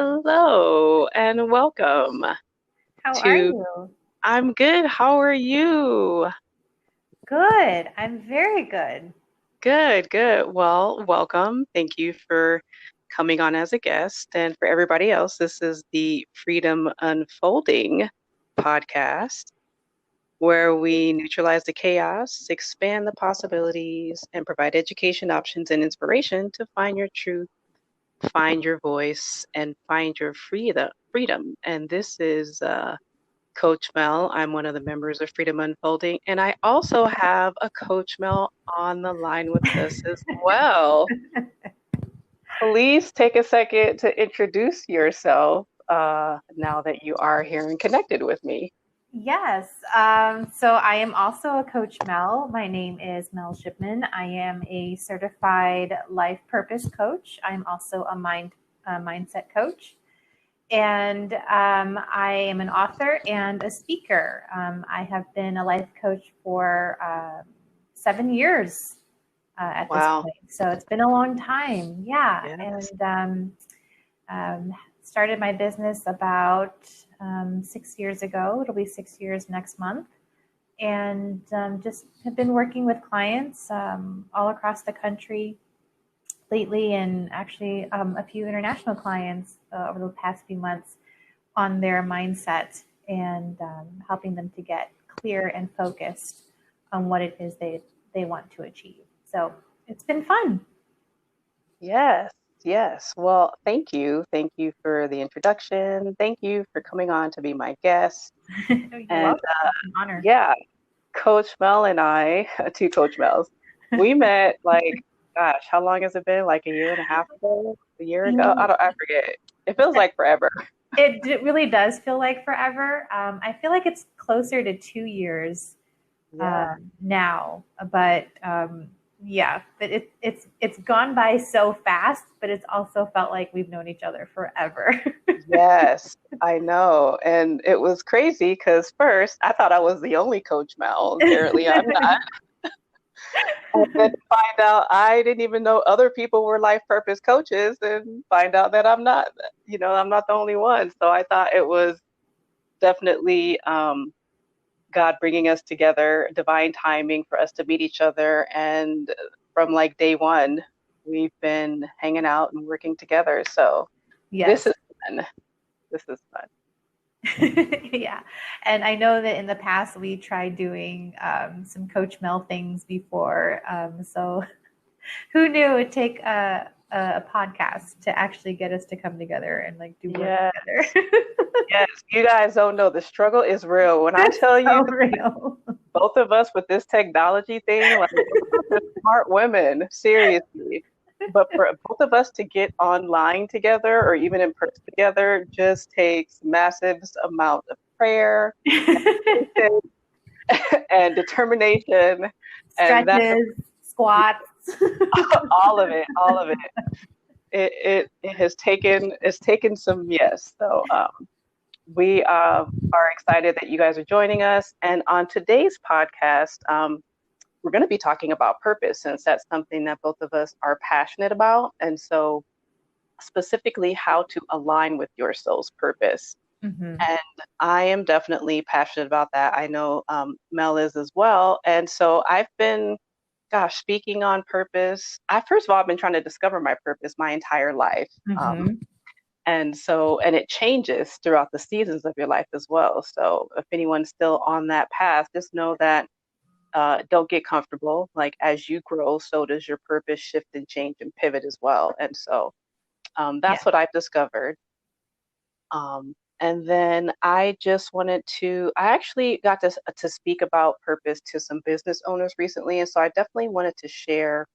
Hello and welcome How are to you? I'm good. How are you? Good. I'm very good. Good, good. Well, welcome. Thank you for coming on as a guest. And for everybody else, this is the Freedom Unfolding podcast where we neutralize the chaos, expand the possibilities, and provide education options and inspiration to find your truth, find your voice, and find your freedom. And this is Coach Mel. I'm one of the members of Freedom Unfolding, and I also have a Coach Mel on the line with us as well. Please take a second to introduce yourself now that you are here and connected with me. Yes. So I am also a Coach Mel. My name is Mel Shipman. I am a certified life purpose coach. I'm also a mindset coach. And I am an author and a speaker. I have been a life coach for 7 years at this Wow. point. So it's been a long time. Yeah. Yes. And started my business about 6 years ago. It'll be 6 years next month. And just have been working with clients all across the country lately, and actually a few international clients over the past few months on their mindset and helping them to get clear and focused on what it is they want to achieve. So it's been fun. Yes. Yes. Well, thank you. Thank you for the introduction. Thank you for coming on to be my guest. You're And welcome. It's an honor. yeah, Coach Mel and I, two Coach Mels, we met like, gosh, how long has it been? Like a year and a half ago? A year ago? I forget. It feels like forever. It really does feel like forever. I feel like it's closer to 2 years Yeah. now, but yeah, but it's gone by so fast, but it's also felt like we've known each other forever. Yes, I know. And it was crazy because first I thought I was the only Coach Mel. Apparently I'm not. And then find out I didn't even know other people were life purpose coaches and find out that I'm not, I'm not the only one. So I thought it was definitely God bringing us together, divine timing for us to meet each other. And from like day one, we've been hanging out and working together. So this Yes. is fun. This is fun. Yeah. And I know that in the past we tried doing some Coach Mel things before. So who knew it'd take a podcast to actually get us to come together and like do work Yes, together? yes. You guys don't know the struggle is real. When I It's tell you, so real. both of us with this technology thing, like we're smart women, seriously. But for both of us to get online together or even in person together just takes massive amount of prayer and determination, and that Stretches, squats. all of it, all of it. It has taken some yes. So we are excited that you guys are joining us. And on today's podcast, we're going to be talking about purpose since that's something that both of us are passionate about. And so, specifically, how to align with your soul's purpose. Hmm. And I am definitely passionate about that. I know Mel is as well. And so, I've been, gosh, speaking on purpose. First of all, I've been trying to discover my purpose my entire life. Hmm. And it changes throughout the seasons of your life as well. So if anyone's still on that path, just know that don't get comfortable. Like as you grow, so does your purpose shift and change and pivot as well. And so Yeah. that's what I've discovered. And then I actually got to speak about purpose to some business owners recently. And so I definitely wanted to share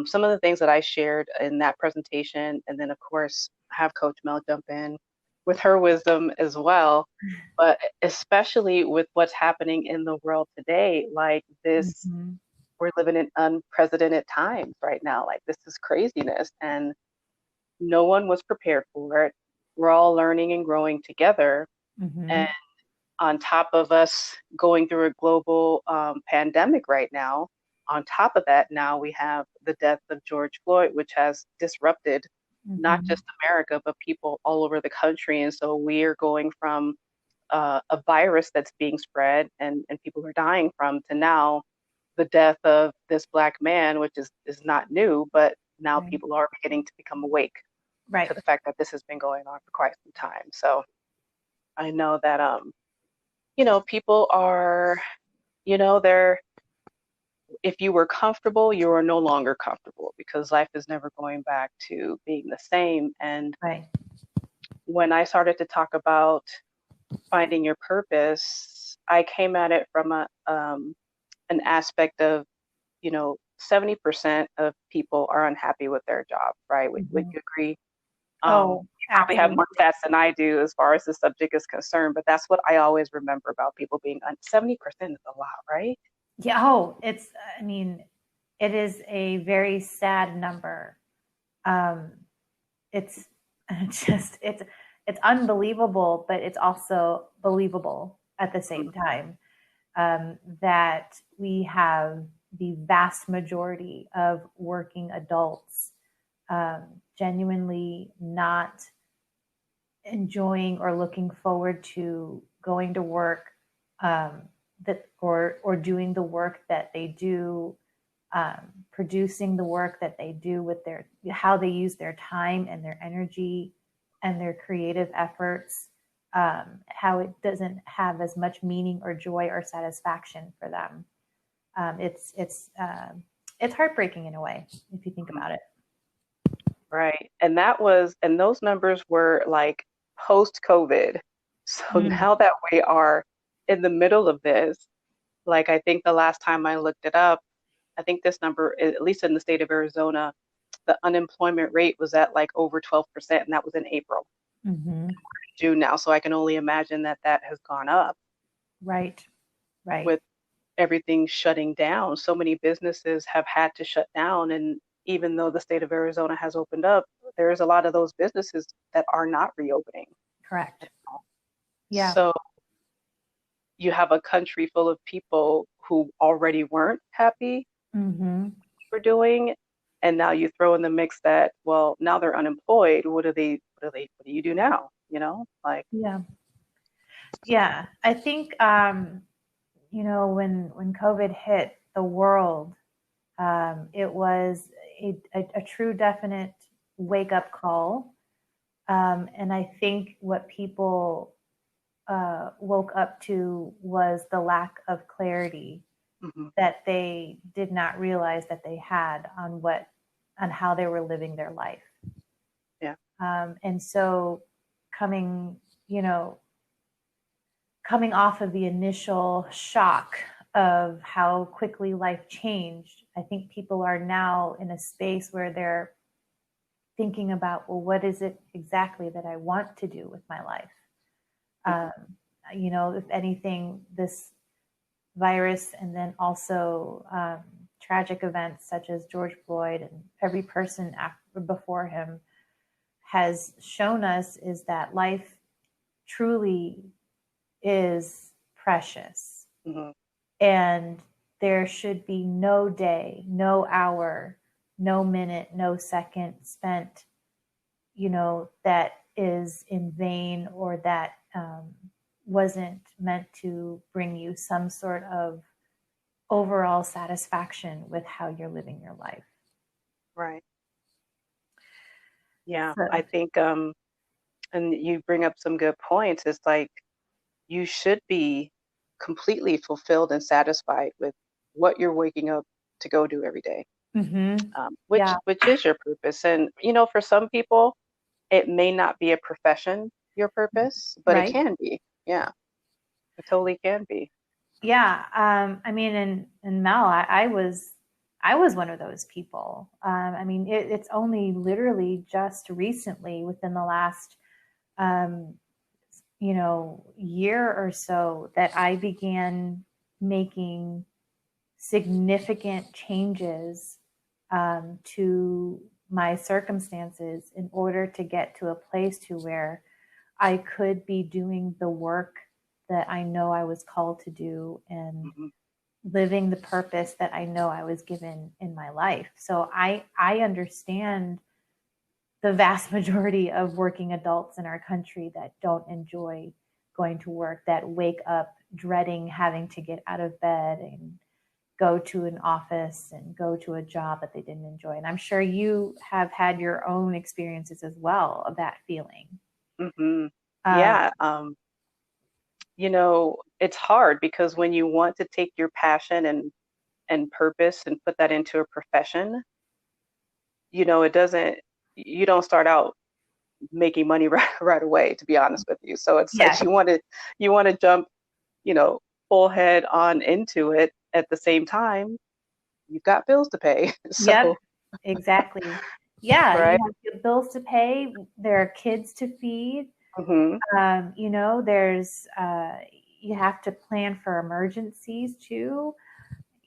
some of the things that I shared in that presentation, and then of course have Coach Mel jump in with her wisdom as well. But especially with what's happening in the world today, like this, Hmm. we're living in unprecedented times right now. Like this is craziness, and no one was prepared for it. We're all learning and growing together, and Hmm. on top of us going through a global pandemic right now, on top of that, now we have the death of George Floyd, which has disrupted. not Mm-hmm. just America, but people all over the country. And so we are going from a virus that's being spread and people are dying from to now the death of this Black man, which is not new, but now Right. people are beginning to become awake to Right. the fact that this has been going on for quite some time. So I know that people are, they're if you were comfortable, you are no longer comfortable because life is never going back to being the same. And Right. when I started to talk about finding your purpose, I came at it from an aspect of, 70% of people are unhappy with their job, right? Would Mm-hmm. you agree? Oh, You probably have absolutely. more stats than I do as far as the subject is concerned, but that's what I always remember about people being 70% is a lot, right? Yeah. Oh, I mean, it is a very sad number. Um, it's it's unbelievable, but it's also believable at the same time, that we have the vast majority of working adults genuinely not enjoying or looking forward to going to work, um, that or doing the work that they do, producing the work that they do with their how they use their time and their energy and their creative efforts, how it doesn't have as much meaning or joy or satisfaction for them. It's heartbreaking in a way if you think Mhm. about it. Right. And those numbers were like post COVID. So Mm. now that we are in the middle of this, like I think the last time I looked it up, I think this number, at least in the state of Arizona, the unemployment rate was at like over 12%, and that was in April, Mm-hmm. June now. So I can only imagine that that has gone up Right, right. with everything shutting down. So many businesses have had to shut down. And even though the state of Arizona has opened up, there's a lot of those businesses that are not reopening. Correct. Yeah. So you have a country full of people who already weren't happy Mm-hmm. for doing, and now you throw in the mix that, well, now they're unemployed. What do you do now? Like, Yeah. Yeah. I think when COVID hit the world, it was a true definite wake up call. And I think what people woke up to was the lack of clarity mhm, that they did not realize that they had on how they were living their life. yeah, And so coming, you know, coming off of the initial shock of how quickly life changed, I think people are now in a space where they're thinking about, well, what is it exactly that I want to do with my life? mhm, Um, if anything, this virus and then also tragic events such as George Floyd and every person before him has shown us is that life truly is precious. mhm, And there should be no day, no hour, no minute, no second spent, that is in vain or that wasn't meant to bring you some sort of overall satisfaction with how you're living your life. right, yeah. So, I think, and you bring up some good points. It's like you should be completely fulfilled and satisfied with what you're waking up to go do every day, mm-hmm. which Yeah, which is your purpose. And for some people, it may not be a profession, your purpose, but it right. can be. Yeah, it totally can be. Yeah. I mean, and Mel, I was one of those people. I mean, it's only literally just recently within the last, um, year or so that I began making significant changes to my circumstances in order to get to a place to where I could be doing the work that I know I was called to do and Hmm. living the purpose that I know I was given in my life. So I understand the vast majority of working adults in our country that don't enjoy going to work, that wake up dreading having to get out of bed and go to an office and go to a job that they didn't enjoy. And I'm sure you have had your own experiences as well of that feeling. Hmm. Um, Yeah. It's hard because when you want to take your passion and purpose and put that into a profession, it doesn't, you don't start out making money right away, to be honest with you. So it's yeah. like you want to jump, you know, full head on into it. At the same time, you've got bills to pay. Yep. So, Exactly. Yeah. You right. have your bills to pay. There are kids to feed. Hmm. There's you have to plan for emergencies too.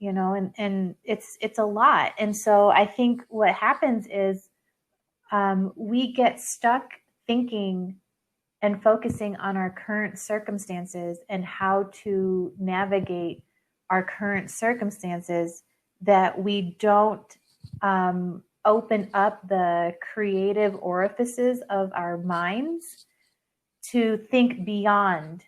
And it's a lot. And so I think what happens is we get stuck thinking and focusing on our current circumstances and how to navigate our current circumstances, that we don't open up the creative orifices of our minds to think beyond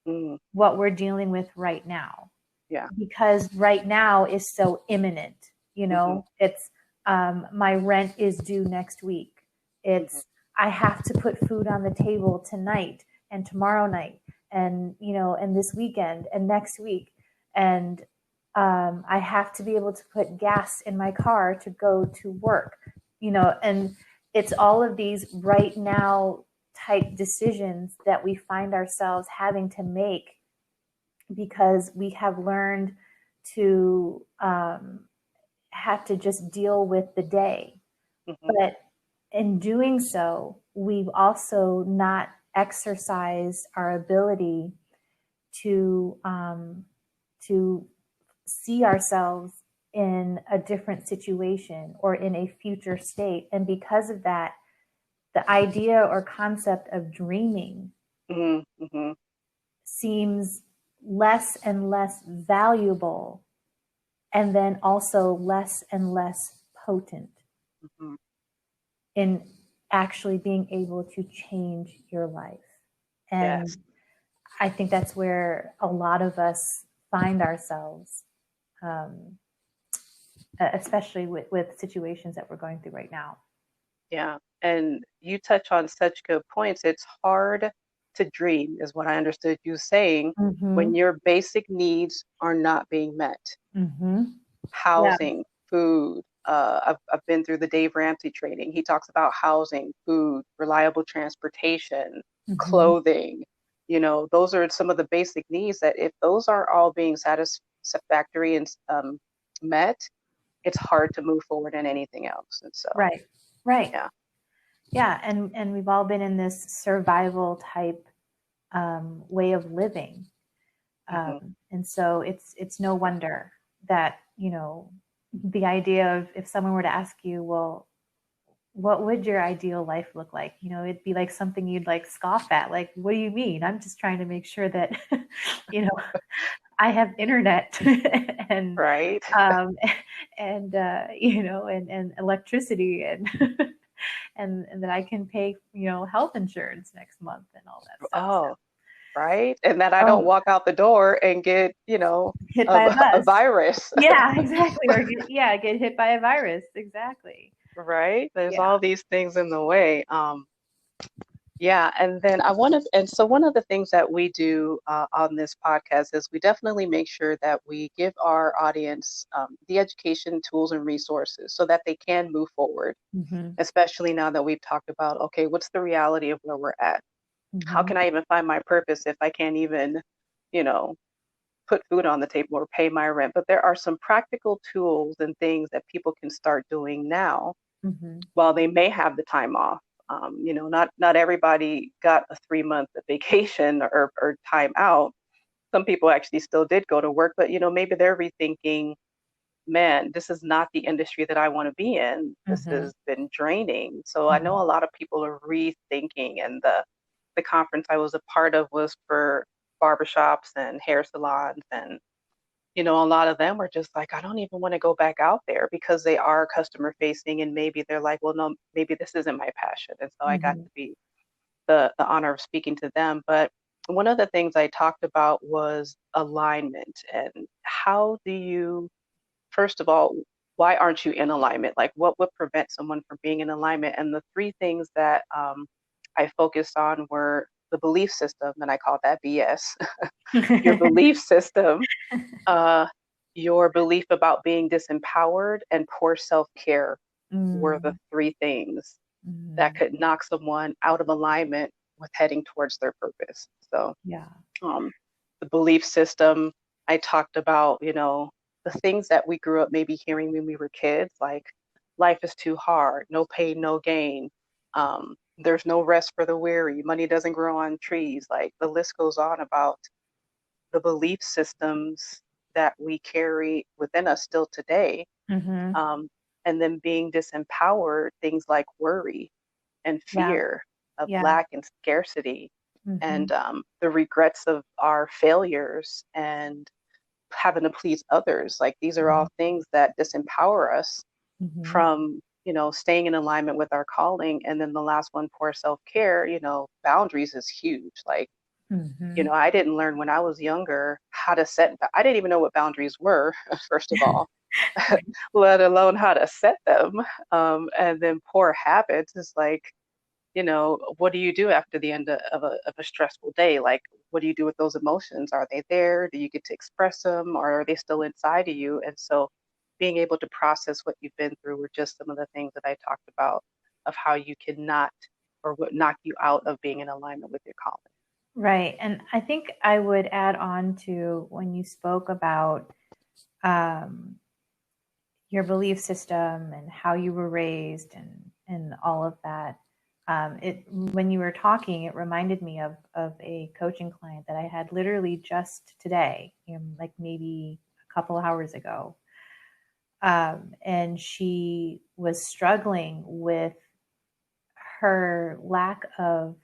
Mm. what we're dealing with right now, Yeah. because right now is so imminent. Hmm. It's my rent is due next week. Hmm. It's I have to put food on the table tonight and tomorrow night, and and this weekend and next week, and I have to be able to put gas in my car to go to work. And it's all of these right now type decisions that we find ourselves having to make because we have learned to have to just deal with the day. Hmm. But in doing so, we've also not exercised our ability to to see ourselves in a different situation or in a future state. And because of that, the idea or concept of dreaming Hmm. Hmm. seems less and less valuable, and then also less and less potent Hmm. in actually being able to change your life. Yes. And I think that's where a lot of us find ourselves, um, especially with situations that we're going through right now. Yeah. And you touch on such good points. It's hard to dream, is what I understood you saying, Mm-hmm. when your basic needs are not being met. Mm-hmm. Yeah. Housing, food. I've been through the Dave Ramsey training. He talks about housing, food, reliable transportation, Mm-hmm. clothing. Those are some of the basic needs that if those aren't all being satisfactory and met, it's hard to move forward in anything else. And so, Right. Right. yeah. Yeah. And we've all been in this survival type way of living. Hmm. And so it's no wonder that, the idea of if someone were to ask you, well, what would your ideal life look like? It'd be like something you'd like scoff at. Like, what do you mean? I'm just trying to make sure that, you know, I have internet and, Right. um, and electricity and, and that I can pay, health insurance next month and all that stuff. Oh, right. And that I don't Oh, walk out the door and get, hit a, by a a bus. virus. Yeah, exactly. Or get hit by a virus. Exactly. Right. There's Yeah. all these things in the way. Yeah, and then and so one of the things that we do on this podcast is we definitely make sure that we give our audience the education tools and resources so that they can move forward, Mm-hmm. especially now that we've talked about, okay, what's the reality of where we're at? How Mm-hmm. can I even find my purpose if I can't even, you know, put food on the table or pay my rent? But there are some practical tools and things that people can start doing now Mm-hmm. while they may have the time off. Not everybody got a 3 month vacation or time out. Some people actually still did go to work, but maybe they're rethinking, man, this is not the industry that I want to be in. This Mm-hmm. has been draining. So I know Mm-hmm. a lot of people are rethinking, and the conference I was a part of was for barbershops and hair salons and a lot of them were just like, I don't even want to go back out there because they are customer facing and maybe they're like, well, no, maybe this isn't my passion. And so I got Mm-hmm. to be the honor of speaking to them. But one of the things I talked about was alignment and how do you, first of all, why aren't you in alignment? Like what would prevent someone from being in alignment? And the three things that I focused on were the belief system, and I call that BS. Your belief system, uh, your belief about being disempowered, and poor self-care were the Mm-hmm. three things that could knock someone out of alignment with heading towards their purpose. So, Yeah. um, the belief system, I talked about, the things that we grew up maybe hearing when we were kids, like life is too hard, no pain, no gain. There's no rest for the weary, money doesn't grow on trees. Like the list goes on about the belief systems that we carry within us still today. Mm-hmm. Um, and then being disempowered, things like worry and Yeah. fear of Yeah. lack and scarcity Mm-hmm. and the regrets of our failures and having to please others. Like these are all things that disempower us Mm-hmm. from, staying in alignment with our calling. And then the last one, poor self-care, boundaries is huge. Like, Mm-hmm. I didn't learn when I was younger how to set, I didn't even know what boundaries were, first of all, let alone how to set them. And then poor habits is like, what do you do after the end of a stressful day? Like, what do you do with those emotions? Are they there? Do you get to express them or are they still inside of you? And so being able to process what you've been through were just some of the things that I talked about of how you cannot or what knock you out of being in alignment with your calling. Right. And I think I would add on to when you spoke about um, your belief system and how you were raised and all of that. It when you were talking, it reminded me of a coaching client that I had literally just today, like maybe a couple hours ago. And she was struggling with her lack of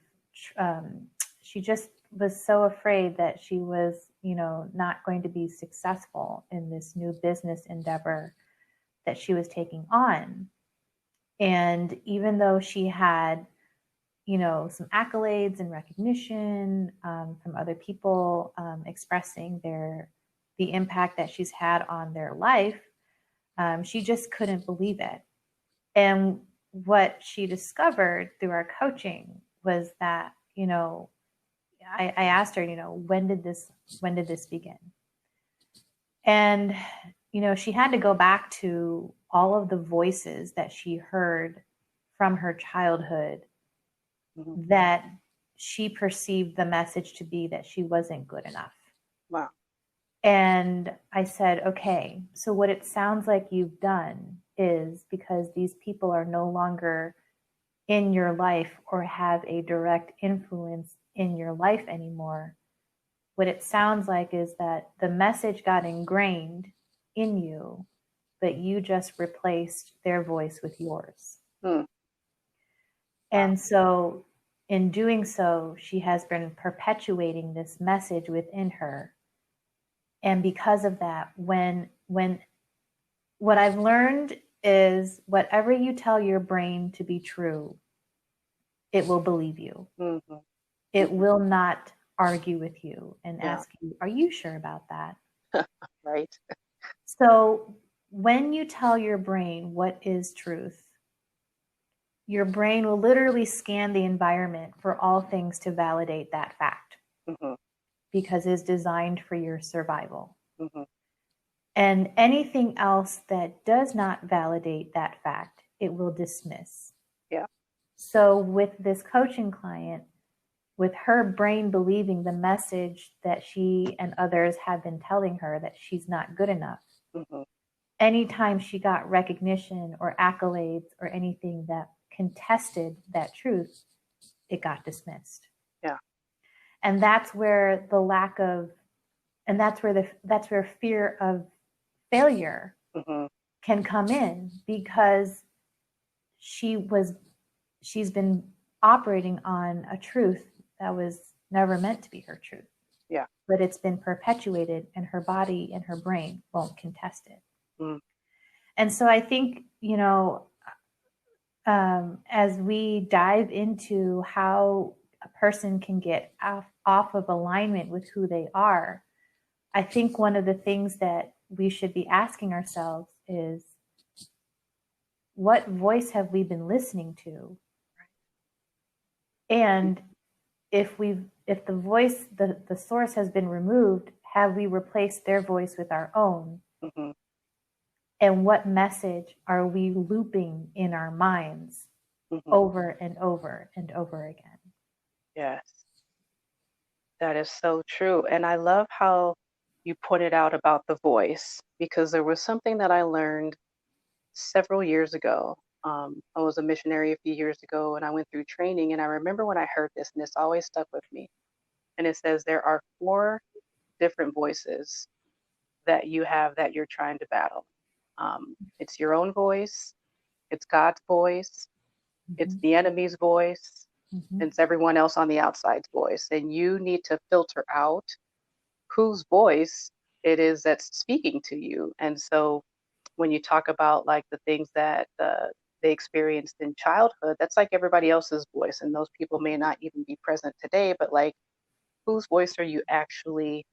um, she just was so afraid that she was not going to be successful in this new business endeavor that she was taking on. And even though she had some accolades and recognition from other people expressing the impact that she's had on their life, she just couldn't believe it. And what she discovered through our coaching was that, I asked her, when did this begin? And, she had to go back to all of the voices that she heard from her childhood Mm-hmm. that she perceived the message to be that she wasn't good enough. Wow. And I said, okay, so what it sounds like you've done is because these people are no longer in your life or have a direct influence in your life anymore. What it sounds like is that the message got ingrained in you, but you just replaced their voice with yours. Hmm. Wow. And so, in doing so, she has been perpetuating this message within her. And because of that, when what I've learned is whatever you tell your brain to be true, it will believe you. Mm-hmm. It Mm-hmm. will not argue with you and Yeah. ask you, are you sure about that? Right. So when you tell your brain what is truth, your brain will literally scan the environment for all things to validate that fact Mm-hmm. because it's designed for your survival. Mm-hmm. And anything else that does not validate that fact, it will dismiss. Yeah. So with this coaching client, with her brain believing the message that she and others have been telling her that she's not good enough, Mm-hmm. anytime she got recognition or accolades or anything that contested that truth, it got dismissed. Yeah. And that's where the lack of, and that's where fear of failure Mm-hmm. can come in because she's been operating on a truth that was never meant to be her truth. Yeah. but it's been perpetuated, and her body and her brain won't contest it. Mm. And so I think, as we dive into how a person can get off of alignment with who they are, I think one of the things that we should be asking ourselves is, what voice have we been listening to? And if the voice, the source has been removed, have we replaced their voice with our own? Mm-hmm. And what message are we looping in our minds over and over and over again? Yes, that is so true. And I love how you pointed out about the voice, because there was something that I learned several years ago. I was a missionary a few years ago, and I went through training. And I remember when I heard this, and it's always stuck with me. And it says there are 4 different voices that you have that you're trying to battle. It's your own voice, it's God's voice, it's the enemy's voice, it's everyone else on the outside's voice. And you need to filter out whose voice it is that's speaking to you. And so when you talk about like the things that they experienced in childhood, that's like everybody else's voice. And those people may not even be present today, but like, whose voice are you actually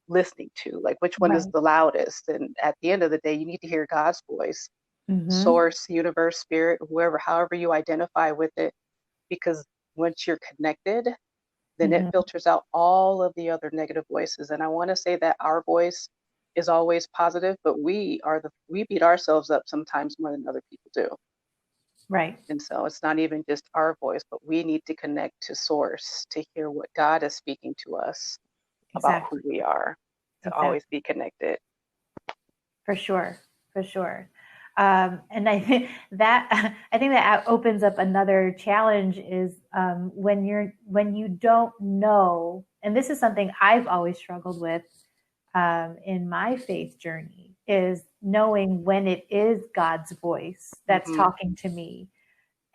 listening to? Like, which one is Right. the loudest? And at the end of the day, you need to hear God's voice, Mm-hmm. source, universe, spirit, whoever, however you identify with it, because once you're connected, then it Mm-hmm. filters out all of the other negative voices. And I want to say that our voice is always positive, but we beat ourselves up sometimes more than other people do. Right. And so it's not even just our voice, but we need to connect to source to hear what God is speaking to us about who Exactly. we are, to always Exactly. be connected. For sure. For sure. And I think that opens up another challenge is when you don't know, and this is something I've always struggled with in my faith journey, is knowing when it is God's voice that's Mm-hmm. talking to me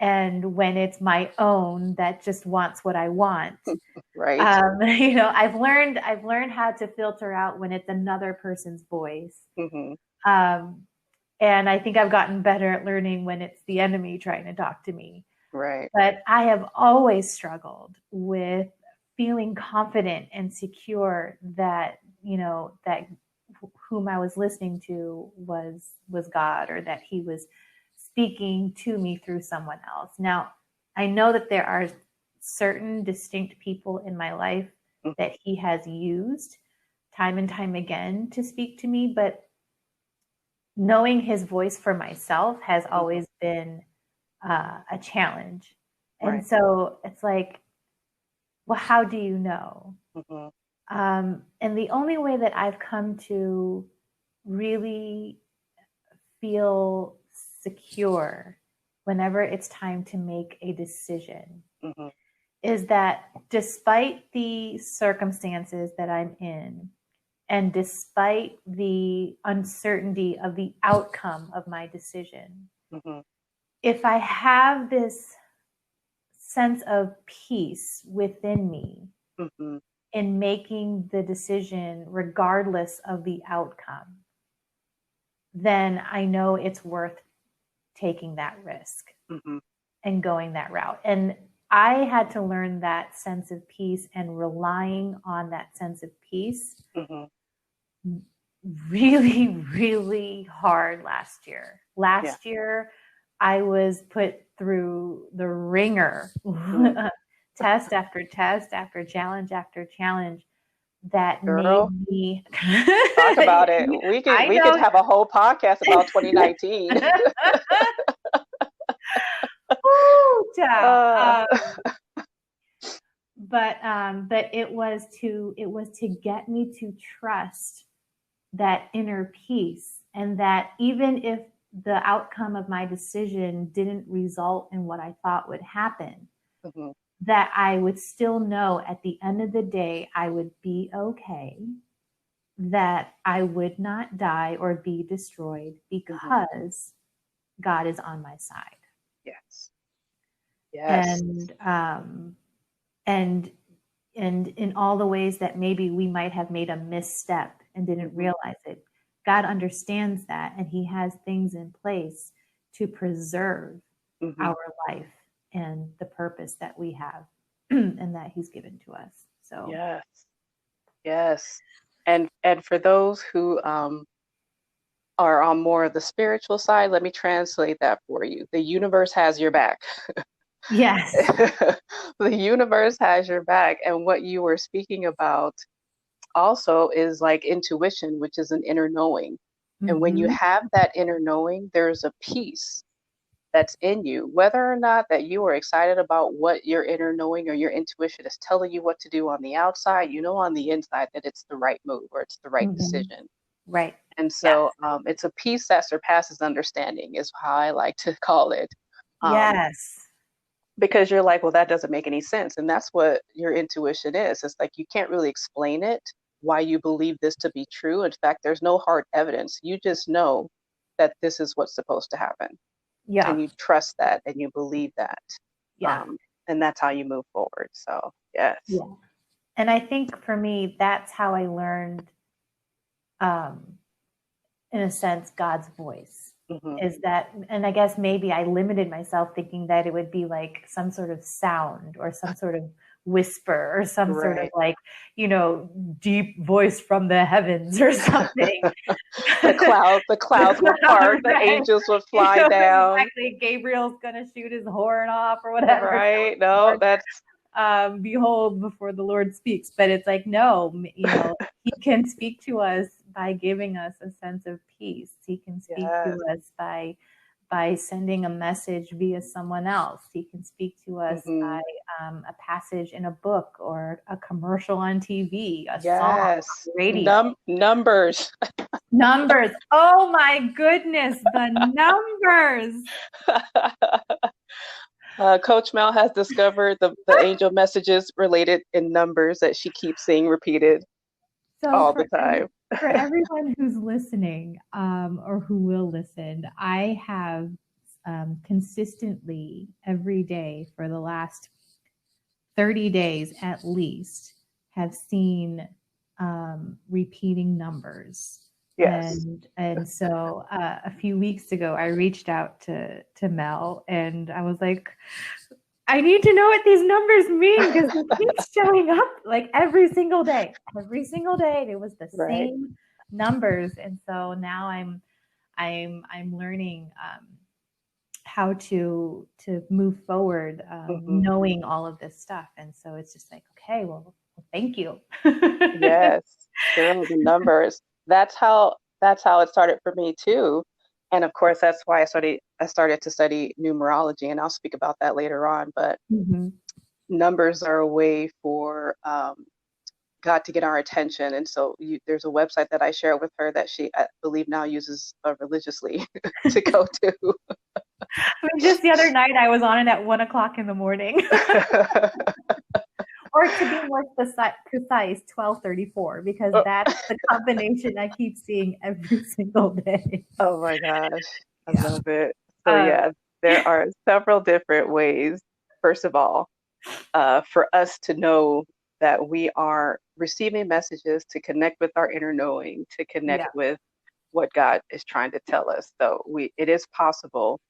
and when it's my own that just wants what I want. Right. I've learned how to filter out when it's another person's voice. Mm-hmm. Um, and I think I've gotten better at learning when it's the enemy trying to talk to me. Right. But I have always struggled with feeling confident and secure that, that whom I was listening to was God, or that he was speaking to me through someone else. Now, I know that there are certain distinct people in my life Mm-hmm. that he has used time and time again to speak to me, but knowing his voice for myself has Mm-hmm. always been a challenge. And Right. so it's like, well, how do you know? Mm-hmm. And the only way that I've come to really feel secure whenever it's time to make a decision Mm-hmm. is that despite the circumstances that I'm in, and despite the uncertainty of the outcome of my decision, Mm-hmm. if I have this sense of peace within me Mm-hmm. in making the decision regardless of the outcome, then I know it's worth taking that risk Mm-hmm. and going that route. And I had to learn that sense of peace and relying on that sense of peace Mm-hmm. really, really hard last year. Yeah. Last year, I was put through the ringer, Mm. test after test after challenge that made Girl, me. talk about it. We could I we could know. have a whole podcast about 2019. Woo, child. uh, But it was to get me to trust that inner peace, and that even if the outcome of my decision didn't result in what I thought would happen, mhm, that I would still know at the end of the day I would be okay, that I would not die or be destroyed mhm. because God is on my side. Yes. Yes. And and and in all the ways that maybe we might have made a misstep and didn't realize it. God understands that, and he has things in place to preserve Mm-hmm. our life and the purpose that we have and that he's given to us. So Yes. Yes. And for those who are on more of the spiritual side, let me translate that for you. The universe has your back. yes. The universe has your back. And what you were speaking about also is like intuition, which is an inner knowing. And when you Mm-hmm. have that inner knowing, there's a peace that's in you, whether or not that you are excited about what your inner knowing or your intuition is telling you what to do on the outside, you know on the inside that it's the right move or it's the right Mm-hmm. decision. Right. And Yes. so it's a peace that surpasses understanding is how I like to call it. Um, Yes. because you're like, well, that doesn't make any sense. And that's what your intuition is. It's like you can't really explain it, why you believe this to be true. In fact, there's no hard evidence. You just know that this is what's supposed to happen. Yeah. And you trust that and you believe that. Yeah. Um, and that's how you move forward. So, yes. Yeah. And I think for me, that's how I learned, um, in a sense, God's voice Hmm. is that, and I guess maybe I limited myself thinking that it would be like some sort of sound or some sort of whisper or some sort of Right. like, deep voice from the heavens or something. The The clouds would cloud, part, the right? angels would fly down. Exactly. Gabriel's gonna shoot his horn off or whatever. Right. No, that's Behold before the Lord speaks. But it's like, no, he can speak to us by giving us a sense of peace. He can speak to yes. us by sending a message via someone else. He can speak to us Hmm. by a passage in a book or a commercial on TV, a song on Yes. the radio. Numbers. Numbers. Oh my goodness, the numbers. Coach Mel has discovered the angel messages related in numbers that she keeps seeing repeated So all the time. for everyone who's listening, or who will listen, I have consistently every day for the last 30 days at least have seen repeating numbers. Yes. And so a few weeks ago, I reached out to Mel and I was like, I need to know what these numbers mean because it keeps showing up like every single day. Every single day, it was the Right. same numbers, and so now I'm learning how to move forward, Hmm. knowing all of this stuff. And so it's just like, okay, well thank you. Yes. Girl, the numbers. That's how it started for me too. And of course, that's why I started to study numerology, and I'll speak about that later on. But Mm-hmm. numbers are a way for God to get our attention. And so there's a website that I share with her that she, I believe, now uses religiously to go to. I mean, just the other night, I was on it at 1 o'clock in the morning, or to be more precise, 12:34, because Oh, that's the combination I keep seeing every single day. oh my gosh, I Yeah. love it. So Um, yeah, there are several different ways, first of all, for us to know that we are receiving messages to connect with our inner knowing, to connect yeah. with what God is trying to tell us. So it is possible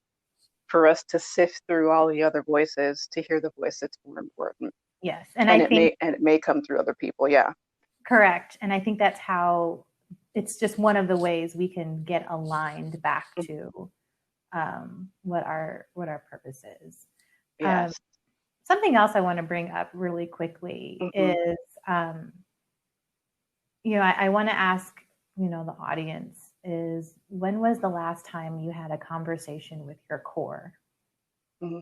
for us to sift through all the other voices to hear the voice that's more important. Yes. And I And it think may come through other people. Yeah. correct. And I think that's how it's just one of the ways we can get aligned back to what our purpose is. Um, Yes. something else I want to bring up really quickly Hmm. is, um, I want to ask, the audience is, when was the last time you had a conversation with your core? Hmm.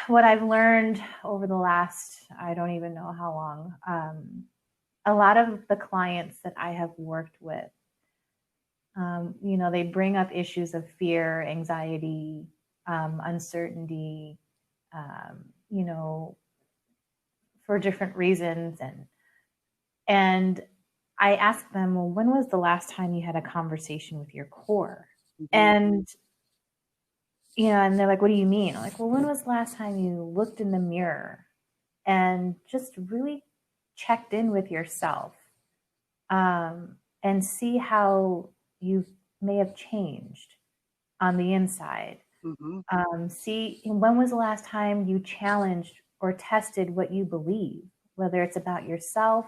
What I've learned over the last, I don't even know how long, a lot of the clients that I have worked with, they bring up issues of fear, anxiety, uncertainty, um, you know, for different reasons. And I ask them, well, when was the last time you had a conversation with your core? Hmm. And, and they're like, what do you mean? I'm like, well, when was the last time you looked in the mirror and just really checked in with yourself, and see how you may have changed on the inside. Mm-hmm. See, when was the last time you challenged or tested what you believe, whether it's about yourself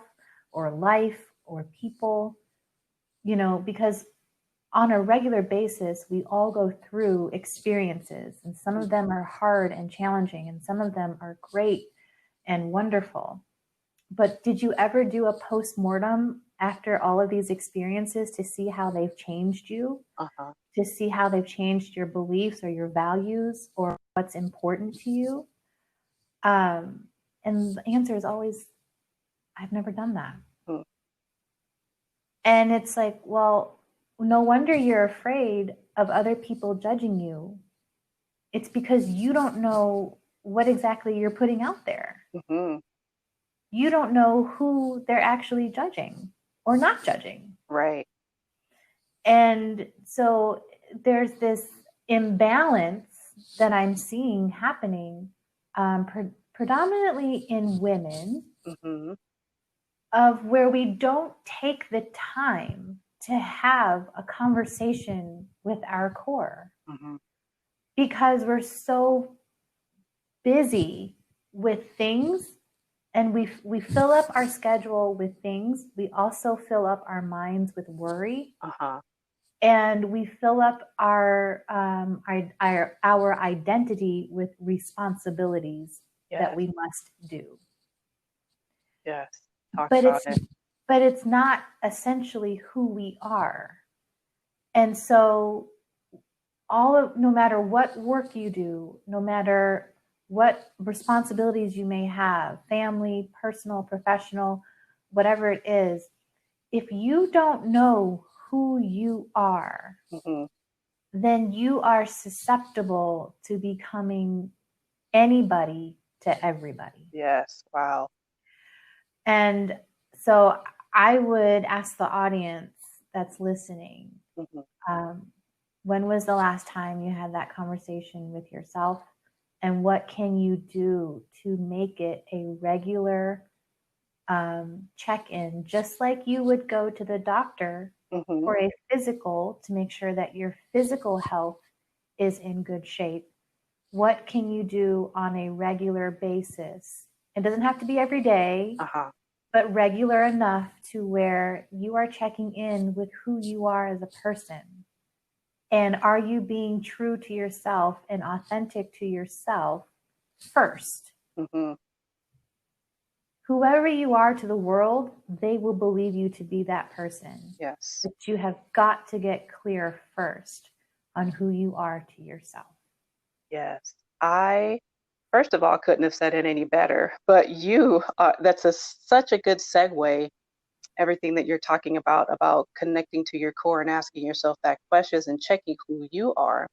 or life or people, because on a regular basis, we all go through experiences, and some of them are hard and challenging, and some of them are great and wonderful. But did you ever do a post-mortem after all of these experiences to see how they've changed you, Uh-huh. to see how they've changed your beliefs or your values or what's important to you? And the answer is always, I've never done that. Mm-hmm. And it's like, well, no wonder you're afraid of other people judging you. It's because you don't know what exactly you're putting out there. Mm-hmm. You don't know who they're actually judging or not judging. Right. And so there's this imbalance that I'm seeing happening, predominantly in women, Mm-hmm. of where we don't take the time to have a conversation with our core, Mm-hmm. because we're so busy with things, and we fill up our schedule with things. We also fill up our minds with worry, Uh-huh. and we fill up our identity with responsibilities that Yes. we must do. Yes. Talk But about it's it. but it's not essentially who we are. And so no matter what work you do, no matter what responsibilities you may have, family, personal, professional, whatever it is, if you don't know who you are, Mm-hmm. then you are susceptible to becoming anybody to everybody. Yes. Wow. And so I would ask the audience that's listening, Mm-hmm. um, when was the last time you had that conversation with yourself? And what can you do to make it a regular check-in, just like you would go to the doctor Mm-hmm. for a physical to make sure that your physical health is in good shape? What can you do on a regular basis? It doesn't have to be every day, Uh-huh. but regular enough to where you are checking in with who you are as a person. And are you being true to yourself and authentic to yourself first? Mm-hmm. Whoever you are to the world, they will believe you to be that person. Yes. But you have got to get clear first on who you are to yourself. Yes. I, first of all, couldn't have said it any better, but that's such a good segue. Everything that you're talking about connecting to your core and asking yourself that questions and checking who you are.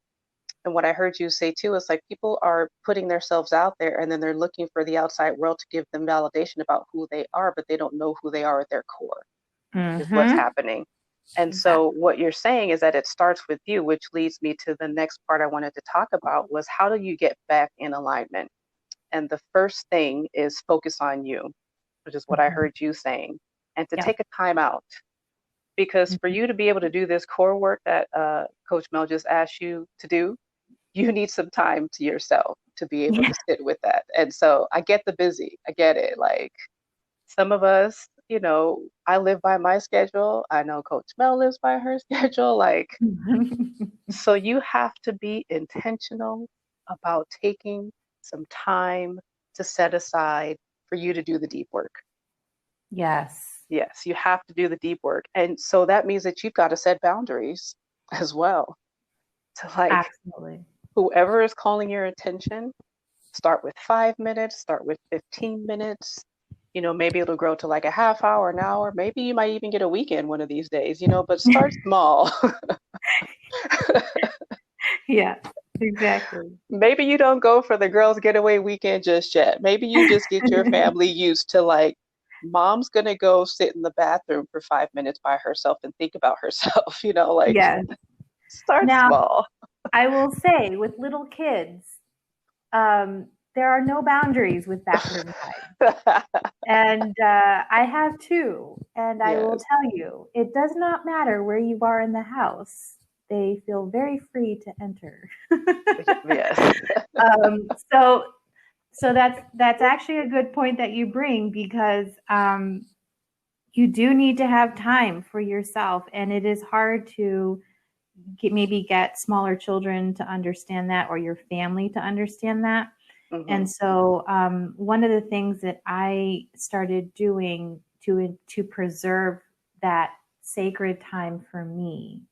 And what I heard you say too is like people are putting themselves out there and then they're looking for the outside world to give them validation about who they are, but they don't know who they are at their core, is what's Mm-hmm. happening. And so Exactly. what you're saying is that it starts with you, which leads me to the next part I wanted to talk about was how do you get back in alignment? And the first thing is focus on you, which is what I Mm-hmm. heard you saying, and to Yep. take a time out. Because for Mm-hmm. you to be able to do this core work that Coach Mel just asked you to do, you need some time to yourself to be able Yeah. to sit with that. And so I get the busy, I get it. Like some of us, I live by my schedule. I know Coach Mel lives by her schedule. Like, so you have to be intentional about taking some time to set aside for you to do the deep work. Yes. Yes, you have to do the deep work. And so that means that you've got to set boundaries as well. To like Absolutely. whoever is calling your attention, start with 5 minutes, start with 15 minutes. Maybe it'll grow to like a half hour, an hour. Maybe you might even get a weekend one of these days, but start small. Yeah, exactly. Maybe you don't go for the girls' getaway weekend just yet. Maybe you just get your family used to like, mom's gonna go sit in the bathroom for 5 minutes by herself and think about herself, like Yes. start Now, small. I will say with little kids, um, there are no boundaries with bathroom time. And I have two. And I will Yes. tell you, it does not matter where you are in the house. They feel very free to enter. Yes. um, so so that's actually a good point that you bring, because you do need to have time for yourself, and it is hard to maybe get smaller children to understand that, or your family to understand that. Hmm. And so one of the things that I started doing to preserve that sacred time for me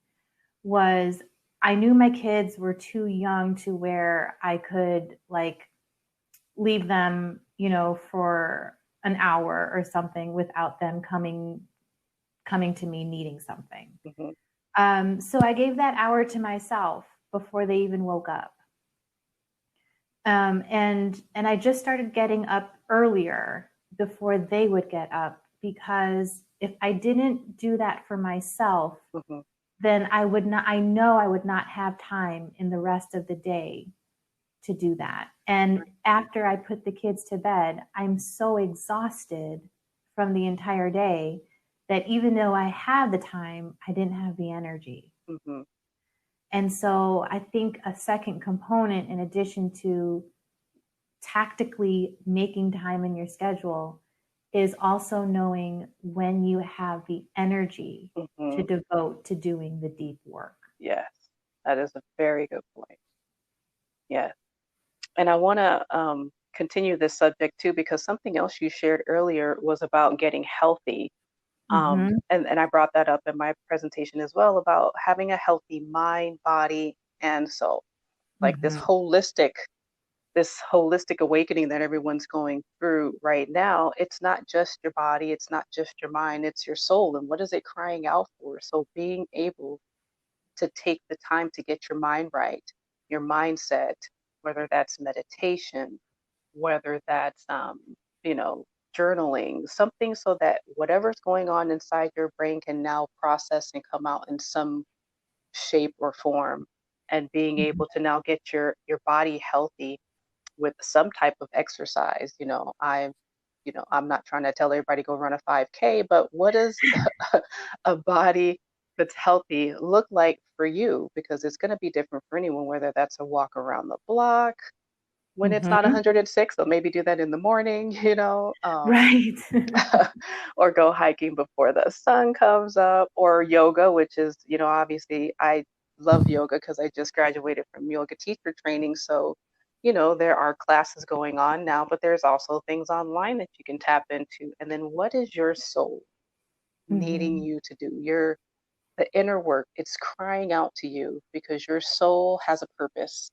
was, I knew my kids were too young to where I could like leave them, for an hour or something without them coming to me needing something. Hmm. So I gave that hour to myself before they even woke up. And I just started getting up earlier before they would get up, because if I didn't do that for myself, Hmm. then I know I would not have time in the rest of the day to do that. And after I put the kids to bed, I'm so exhausted from the entire day that even though I had the time, I didn't have the energy. Hmm. And so I think a second component, in addition to tactically making time in your schedule, is also knowing when you have the energy Hmm. to devote to doing the deep work. Yes. That is a very good point. Yes. And I want to continue this subject too, because something else you shared earlier was about getting healthy. Mm-hmm. And I brought that up in my presentation as well, about having a healthy mind, body, and soul. Like Mm-hmm. this holistic awakening that everyone's going through right now. It's not just your body, it's not just your mind, it's your soul. And what is it crying out for? So being able to take the time to get your mind right, your mindset, whether that's meditation, whether that's you know, journaling, something so that whatever's going on inside your brain can now process and come out in some shape or form, and being able to now get your body healthy with some type of exercise. I'm not trying to tell everybody go run a 5K, but what does a body that's healthy look like for you? Because it's going to be different for anyone, whether that's a walk around the block when it's not Mm-hmm. 106, so maybe do that in the morning, Right. or go hiking before the sun comes up, or yoga, which is, obviously I love yoga because I just graduated from yoga teacher training. So, there are classes going on now, but there's also things online that you can tap into. And then what is your soul needing Mm-hmm. you to do? The inner work, it's crying out to you because your soul has a purpose,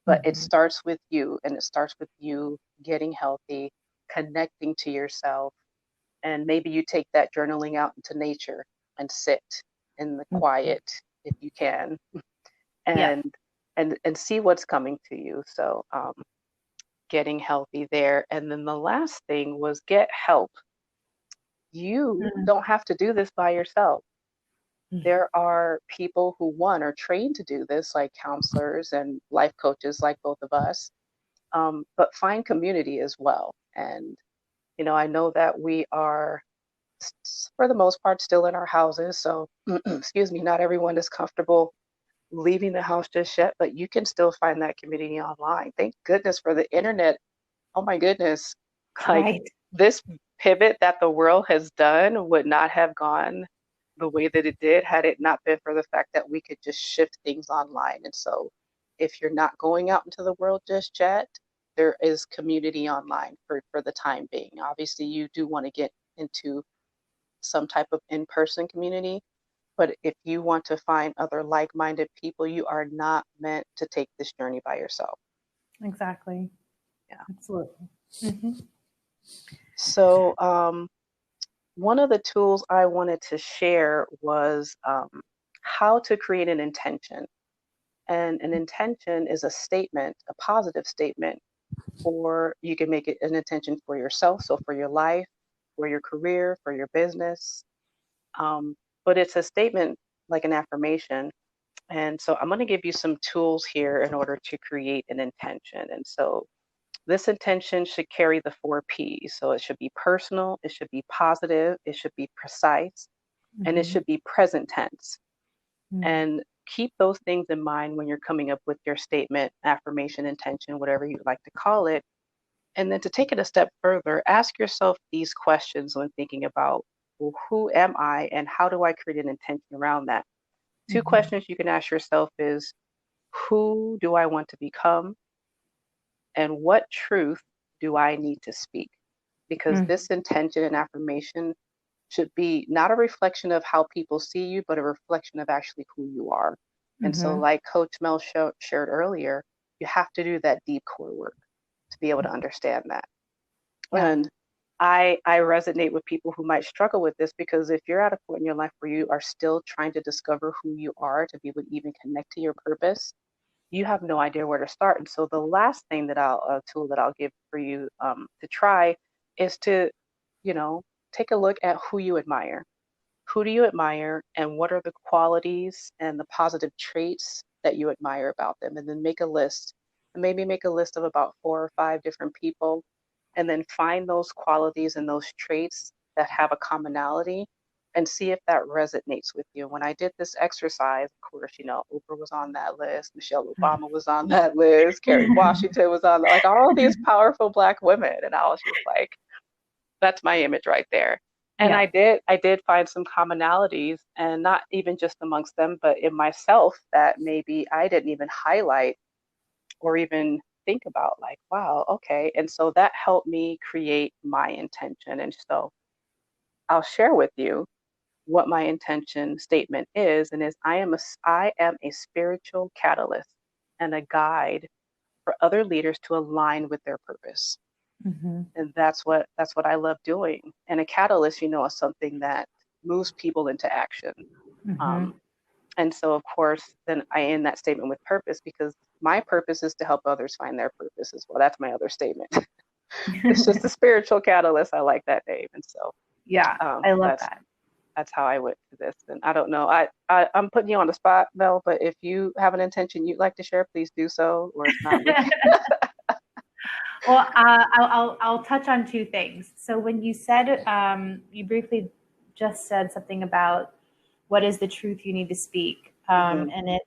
but it Mm-hmm. starts with you, and it starts with you getting healthy, connecting to yourself. And maybe you take that journaling out into nature and sit in the Mm-hmm. quiet if you can, Yeah. and and see what's coming to you. So getting healthy there. And then the last thing was get help. You don't have to do this by yourself. There are people who, one, are trained to do this, like counselors and life coaches like both of us, but find community as well. And, I know that we are, for the most part, still in our houses. So, excuse me, not everyone is comfortable leaving the house just yet, but you can still find that community online. Thank goodness for the internet. Oh my goodness. Like, Right. this pivot that the world has done would not have gone the way that it did had it not been for the fact that we could just shift things online. And so, if you're not going out into the world just yet, there is community online for the time being. Obviously, you do want to get into some type of in-person community, but if you want to find other like-minded people, you are not meant to take this journey by yourself. Exactly. Yeah. Absolutely. Mm-hmm. So, one of the tools I wanted to share was how to create an intention. And an intention is a statement, a positive statement, or you can make it an intention for yourself. So for your life, for your career, for your business. But it's a statement like an affirmation. And so I'm going to give you some tools here in order to create an intention. And so this intention should carry the 4 P's. So it should be personal, it should be positive, it should be precise, and it Mm-hmm. should be present tense. Mm-hmm. And keep those things in mind when you're coming up with your statement, affirmation, intention, whatever you'd like to call it. And then to take it a step further, ask yourself these questions when thinking about, well, who am I and how do I create an intention around that? Two Mm-hmm. questions you can ask yourself is, who do I want to become? And what truth do I need to speak? Because this intention and affirmation should be not a reflection of how people see you, but a reflection of actually who you are. And so, Mm-hmm. like Coach Mel shared earlier, you have to do that deep core work to be able to understand that. Yeah. And I resonate with people who might struggle with this because if you're at a point in your life where you are still trying to discover who you are to be able to even connect to your purpose, you have no idea where to start. And so the last thing that a tool that I'll give for you to try is to, you know, take a look at who you admire. Who do you admire, and what are the qualities and the positive traits that you admire about them? And then make a list, and maybe make a list of about 4 or 5 different people, and then find those qualities and those traits that have a commonality and see if that resonates with you. When I did this exercise, of course, Oprah was on that list, Michelle Obama was on that list, Kerry Washington was on, like all of these powerful Black women. And I was just like, that's my image right there. And Yeah. I did find some commonalities, and not even just amongst them, but in myself that maybe I didn't even highlight or even think about, like, wow, okay. And so that helped me create my intention. And so I'll share with you what my intention statement is, and is I am a spiritual catalyst and a guide for other leaders to align with their purpose. Mm-hmm. And that's what I love doing. And a catalyst, is something that moves people into action. Mm-hmm. Um, and so, of course, then I end that statement with purpose, because my purpose is to help others find their purpose as well. That's my other statement. It's just a spiritual catalyst. I like that name, and so Yeah, um, I love that's that. that's how I went to this. And I don't know, I'm putting you on the spot, Mel, but if you have an intention you'd like to share, please do so. Or if not, we can. Well, I'll touch on two things. So when you said, you briefly just said something about what is the truth you need to speak, Hmm. and it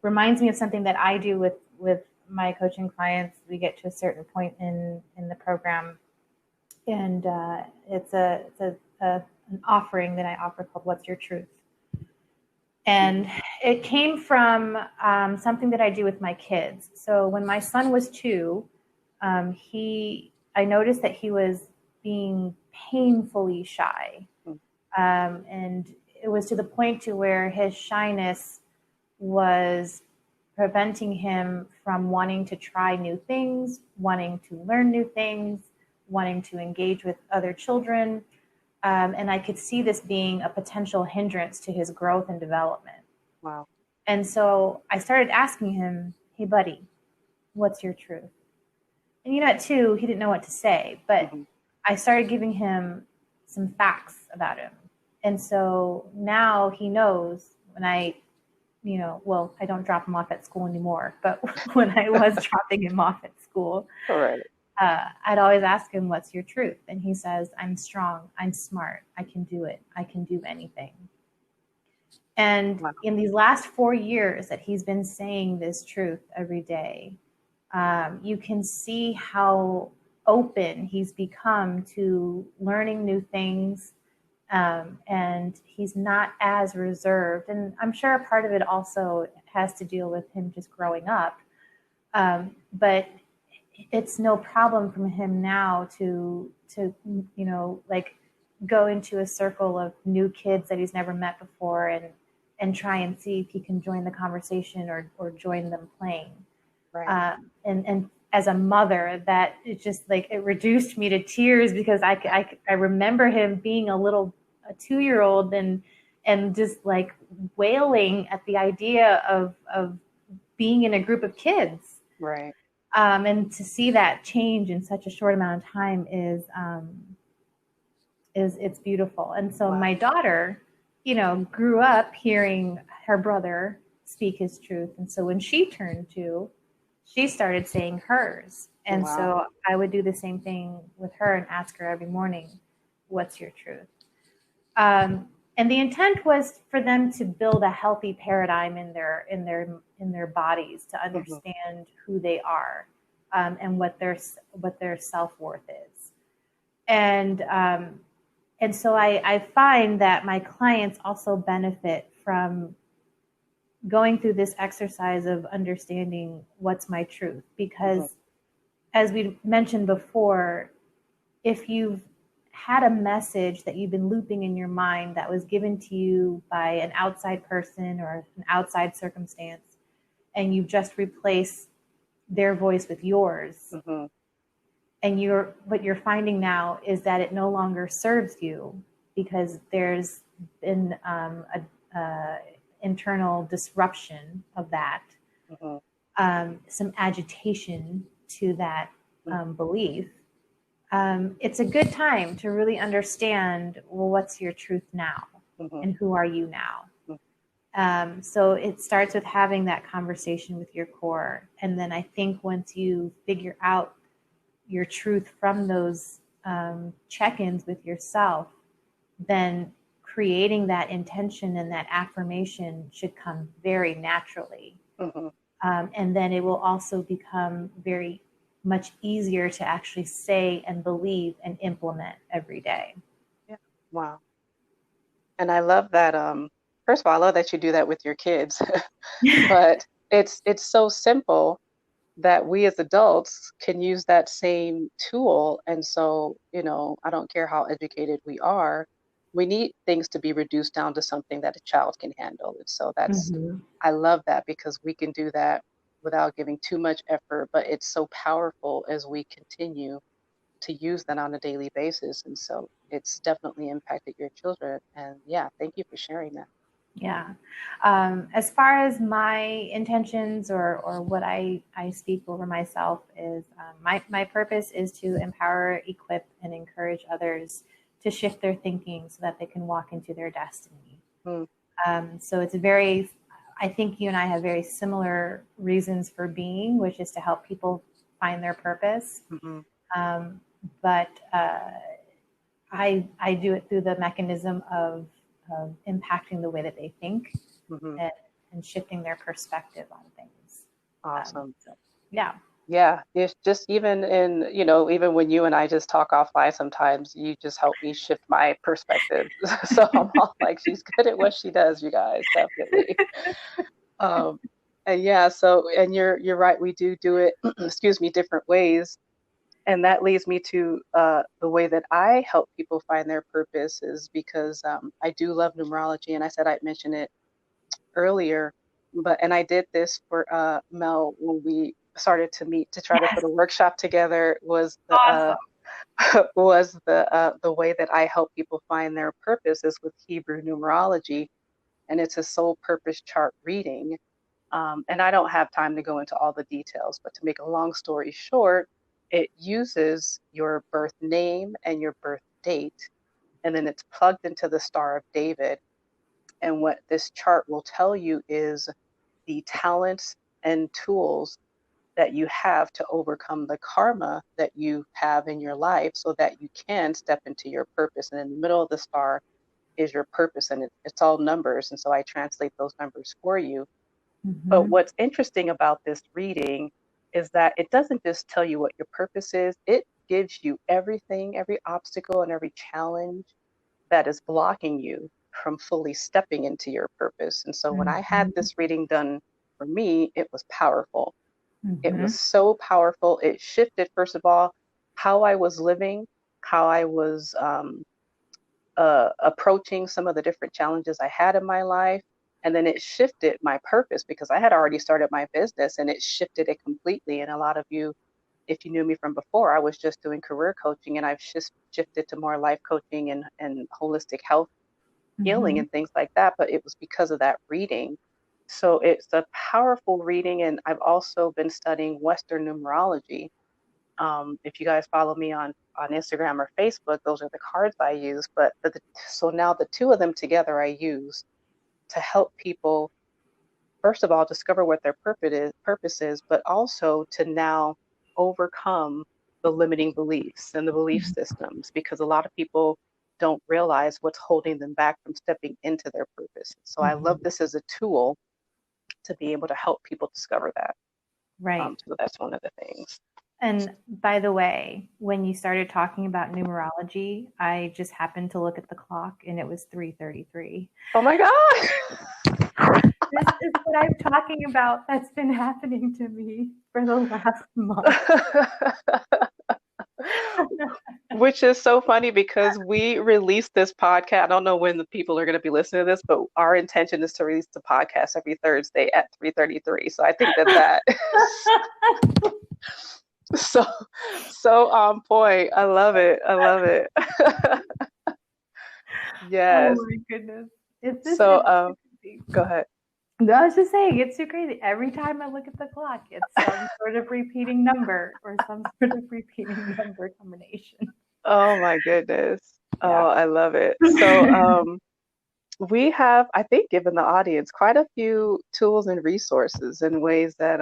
reminds me of something that I do with my coaching clients. We get to a certain point in the program, and it's an offering that I offer called "What's Your Truth?" And it came from something that I do with my kids. So when my son was 2, I noticed that he was being painfully shy, and it was to the point to where his shyness was preventing him from wanting to try new things, wanting to learn new things, wanting to engage with other children. And I could see this being a potential hindrance to his growth and development. Wow. And so I started asking him, "Hey, buddy, what's your truth?" And at 2, he didn't know what to say, but Hmm. I started giving him some facts about him. And so now he knows when well, I don't drop him off at school anymore, but when I was dropping him off at school, All right. I'd always ask him, "What's your truth?" And he says, "I'm strong, I'm smart, I can do it, I can do anything." And Wow. in these last 4 years that he's been saying this truth every day, you can see how open he's become to learning new things. And he's not as reserved. And I'm sure a part of it also has to deal with him just growing up. But it's no problem for him now to like go into a circle of new kids that he's never met before, and try and see if he can join the conversation, or join them playing. Right. And as a mother, that it just like it reduced me to tears, because I remember him being a 2-year-old, and just like wailing at the idea of being in a group of kids. Right. And to see that change in such a short amount of time is it's beautiful. And so Wow. my daughter, grew up hearing her brother speak his truth. And so when she turned to, she started saying hers. And Wow. so I would do the same thing with her and ask her every morning, what's your truth? And the intent was for them to build a healthy paradigm in their bodies to understand who they are, and what their self-worth is. And so I find that my clients also benefit from going through this exercise of understanding what's my truth, because as we mentioned before, if you've had a message that you've been looping in your mind that was given to you by an outside person or an outside circumstance, and you've just replaced their voice with yours, and what you're finding now is that it no longer serves you because there's been a internal disruption of that, some agitation to that belief. It's a good time to really understand, well, what's your truth now, and who are you now? So it starts with having that conversation with your core. And then I think once you figure out your truth from those check-ins with yourself, then creating that intention and that affirmation should come very naturally. And then it will also become very much easier to actually say and believe and implement every day. Yeah. Wow. And I love that. First of all, I love that you do that with your kids, but it's so simple that we as adults can use that same tool. And so, I don't care how educated we are, we need things to be reduced down to something that a child can handle. And so I love that because we can do that without giving too much effort, but it's so powerful as we continue to use that on a daily basis. And so it's definitely impacted your children. And yeah, thank you for sharing that. Yeah. As far as my intentions or what I speak over myself is, my purpose is to empower, equip, and encourage others to shift their thinking so that they can walk into their destiny. So I think you and I have very similar reasons for being, which is to help people find their purpose. But I do it through the mechanism of impacting the way that they think, and shifting their perspective on things. Awesome. Yeah. Yeah, it's just even even when you and I just talk offline sometimes, you just help me shift my perspective. So I'm all like, she's good at what she does, you guys, definitely. Um, and yeah, and you're right, we do it, excuse me, different ways. And that leads me to the way that I help people find their purpose is because I do love numerology, and I said I'd mention it earlier, and I did this for Mel when we started to meet to try to put a workshop together. Was the Awesome. was the way that I help people find their purpose is with Hebrew numerology, and it's a soul purpose chart reading. And I don't have time to go into all the details, but to make a long story short, it uses your birth name and your birth date, and then it's plugged into the Star of David. And what this chart will tell you is the talents and tools that you have to overcome the karma that you have in your life so that you can step into your purpose. And in the middle of the star is your purpose, and it's all numbers. And so I translate those numbers for you. But what's interesting about this reading is that it doesn't just tell you what your purpose is, it gives you everything, every obstacle, and every challenge that is blocking you from fully stepping into your purpose. And so when I had this reading done for me, it was powerful. It was so powerful. It shifted, first of all, how I was living, how I was approaching some of the different challenges I had in my life. And then it shifted my purpose because I had already started my business and it shifted it completely. And a lot of you, if you knew me from before, I was just doing career coaching, and I've shifted to more life coaching and holistic health healing and things like that. But it was because of that reading. So it's a powerful reading. And I've also been studying Western numerology. If you guys follow me on Instagram or Facebook, those are the cards I use. So now the two of them together I use to help people first of all, discover what their purpose is, but also to now overcome the limiting beliefs and the belief systems, because a lot of people don't realize what's holding them back from stepping into their purpose. So I love Mhm. this as a tool to be able to help people discover that. Right. So that's one of the things. And by the way, when you started talking about numerology, I just happened to look at the clock and it was 3:33. Oh my God. This is what I'm talking about that's been happening to me for the last month. Which is so funny because we released this podcast. I don't know when the people are going to be listening to this, but our intention is to release the podcast every Thursday at 3:33. So I think that so so on point. I love it. I love it. Oh Yes. my goodness. It's just, So it's crazy. go ahead. No, I was just saying, it's too crazy. Every time I look at the clock, it's some sort of repeating number or some sort of repeating number combination. Oh my goodness. Yeah. Oh, I love it. So we have, I think, given the audience quite a few tools and resources and ways that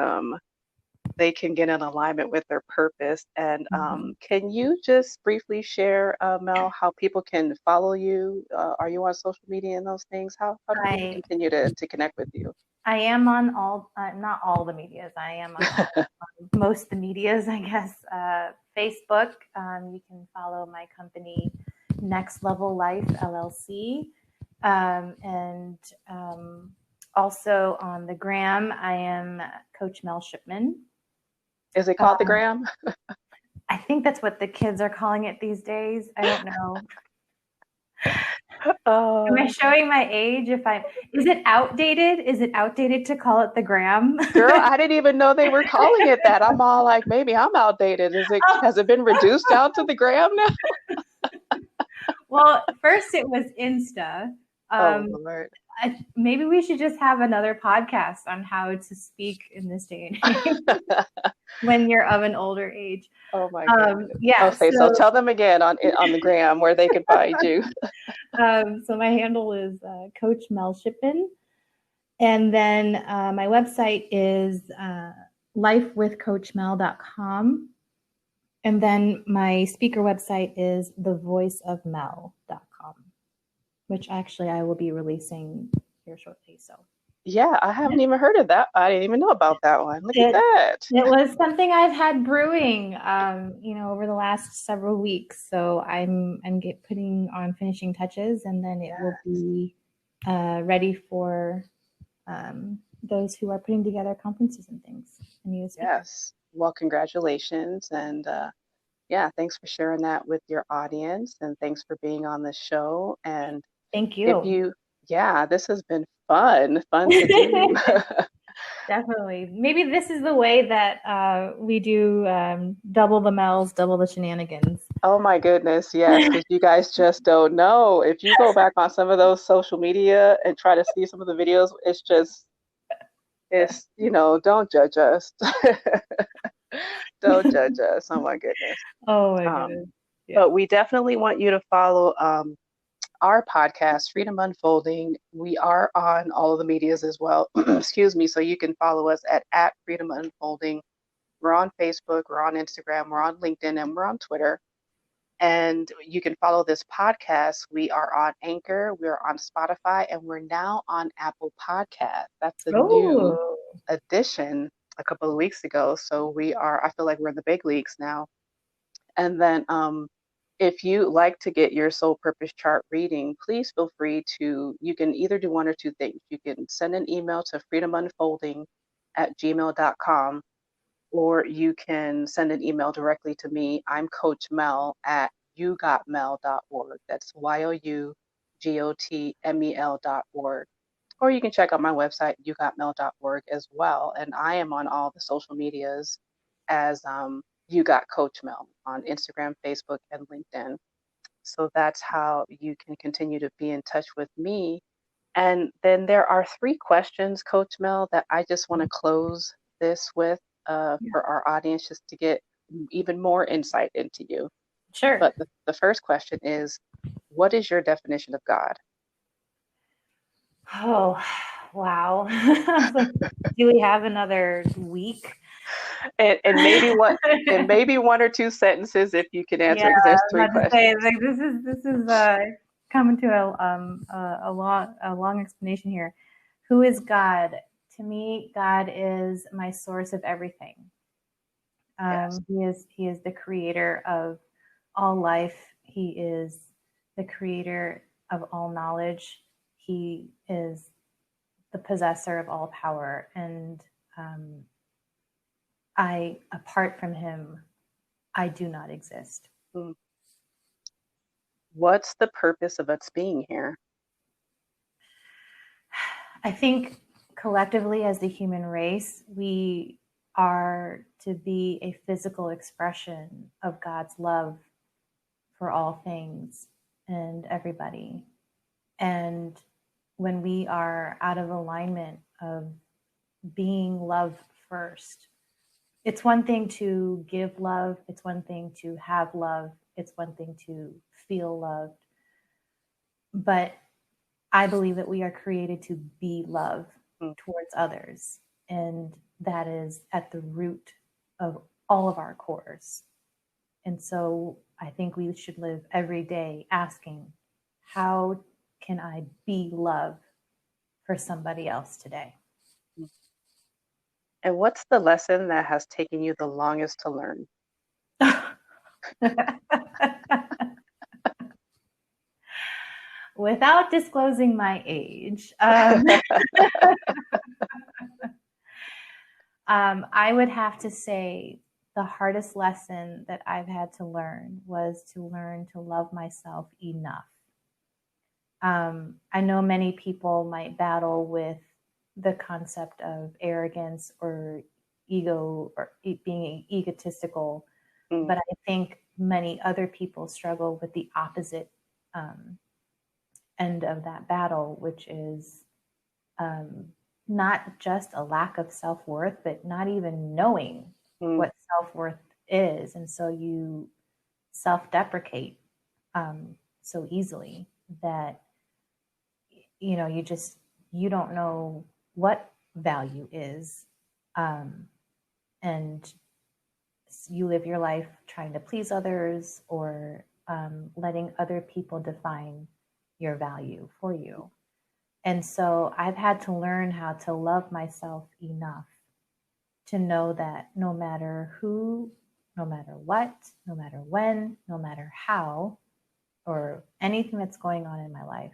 they can get in alignment with their purpose. And Mhm. can you just briefly share, Mel, how people can follow you? Are you on social media and those things? How do people I continue to connect with you? I am on all, not all the medias. I am on most of the medias, I guess. Facebook, you can follow my company, Next Level Life LLC. And also on the gram, I am Coach Mel Shipman. Is it called the Um, Gram? I think that's what the kids are calling it these days. I don't know. Am I Oh, showing my age? Is it outdated? Is it outdated to call it the gram? girl, I didn't even know they were calling it that. I'm all like, maybe I'm outdated. Has it been reduced down to the Gram now? Well, first it was Insta. Oh Um, Lord. maybe we should just have another podcast on how to speak in this day and age when you're of an older age. Oh my goodness. Yeah, Okay, so tell them again on the Gram where they can find you. so my handle is Coach Mel Shipman. And then my website is lifewithcoachmel.com. And then my speaker website is thevoiceofmel.com, which actually I will be releasing here shortly. So Yeah, I haven't even heard of that. I didn't even know about that one. Look at it that. it was something I've had brewing, over the last several weeks. So I'm putting on finishing touches, and then it will Yes. be ready for those who are putting together conferences and things. I need a speaker. Yes. Well, congratulations. And yeah, thanks for sharing that with your audience. And thanks for being on the show. And Thank if you. you, yeah, this has been fun to do. Definitely. Maybe this is the way that we do double the Mels, double the shenanigans. Oh my goodness, yes, because you guys just don't know. If you go back on some of those social media and try to see some of the videos, don't judge us. Don't judge us. Oh my goodness. Oh my Um, goodness. Yeah. but we definitely want you to follow our podcast, Freedom Unfolding. We are on all of the medias as well. Excuse me. So you can follow us at Freedom Unfolding. We're on Facebook, we're on Instagram, we're on LinkedIn, and we're on Twitter. And you can follow this podcast. We are on Anchor, we're on Spotify, and we're now on Apple Podcast. That's a new Oh, addition a couple of weeks ago. So I feel like we're in the big leagues now. And then if you like to get your soul purpose chart reading, please feel free you can either do one or two things. You can send an email to freedomunfolding@gmail.com, or you can send an email directly to me. I'm Coach Mel at yougotmel.org. That's yougotmel.org. Or you can check out my website, yougotmel.org as well. And I am on all the social medias as You Got Coach Mel on Instagram, Facebook, and LinkedIn. So that's how you can continue to be in touch with me. And then there are three questions, Coach Mel, that I just want to close this with yeah. for our audience, just to get even more insight into you. Sure. But the first question is, what is your definition of God? Oh, Wow. I was like, do we have another week? And maybe one or two sentences if you can answer, Yeah, because there's I was three about to say, questions. like, this is coming to a long explanation here. Who is God? To me, God is my source of everything. Yes. He is the creator of all life. He is the creator of all knowledge. He is the possessor of all power. And um, apart from him, I do not exist. Mm. What's the purpose of us being here? I think collectively as the human race, we are to be a physical expression of God's love for all things and everybody. And when we are out of alignment of being love first, it's one thing to give love, it's one thing to have love, it's one thing to feel loved. But I believe that we are created to be love Mm. towards others. And that is at the root of all of our cores. And so I think we should live every day asking, how can I be love for somebody else today? And what's the lesson that has taken you the longest to learn? Without disclosing my age, I would have to say the hardest lesson that I've had to learn was to learn to love myself enough. I know many people might battle with the concept of arrogance or ego or being egotistical, Mm. but I think many other people struggle with the opposite end of that battle, which is um, not just a lack of self worth, but not even knowing Mm. what self worth is. And so you self deprecate so easily that, you don't know what value is. Um, and you live your life trying to please others or letting other people define your value for you. And so I've had to learn how to love myself enough to know that no matter who, no matter what, no matter when, no matter how, or anything that's going on in my life,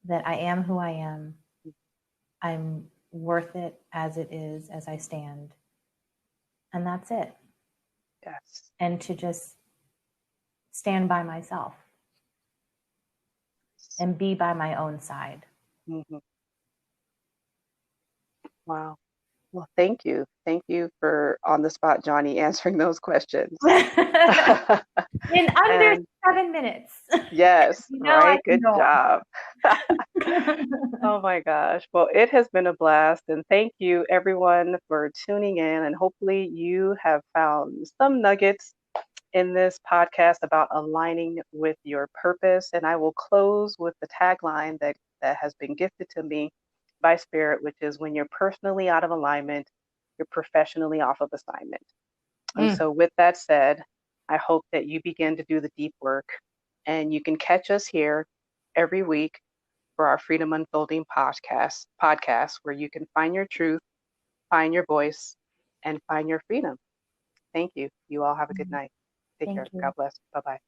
that I am who I am. I'm worth it as it is, as I stand. And that's it. Yes. And to just stand by myself and be by my own side. Mm-hmm. Wow. Well, thank you. Thank you for on the spot, Johnny, answering those questions. In under And 7 minutes. yes, I right. can Good go job. on. Oh my gosh. Well, it has been a blast. And thank you, everyone, for tuning in. And hopefully, you have found some nuggets in this podcast about aligning with your purpose. And I will close with the tagline that has been gifted to me by Spirit, which is when you're personally out of alignment, you're professionally off of assignment. And Mm. so, with that said, I hope that you begin to do the deep work and you can catch us here every week for our Freedom Unfolding podcast, where you can find your truth, find your voice, and find your freedom. Thank you. You all have a good night. Take care. Thank you. God bless. Bye bye.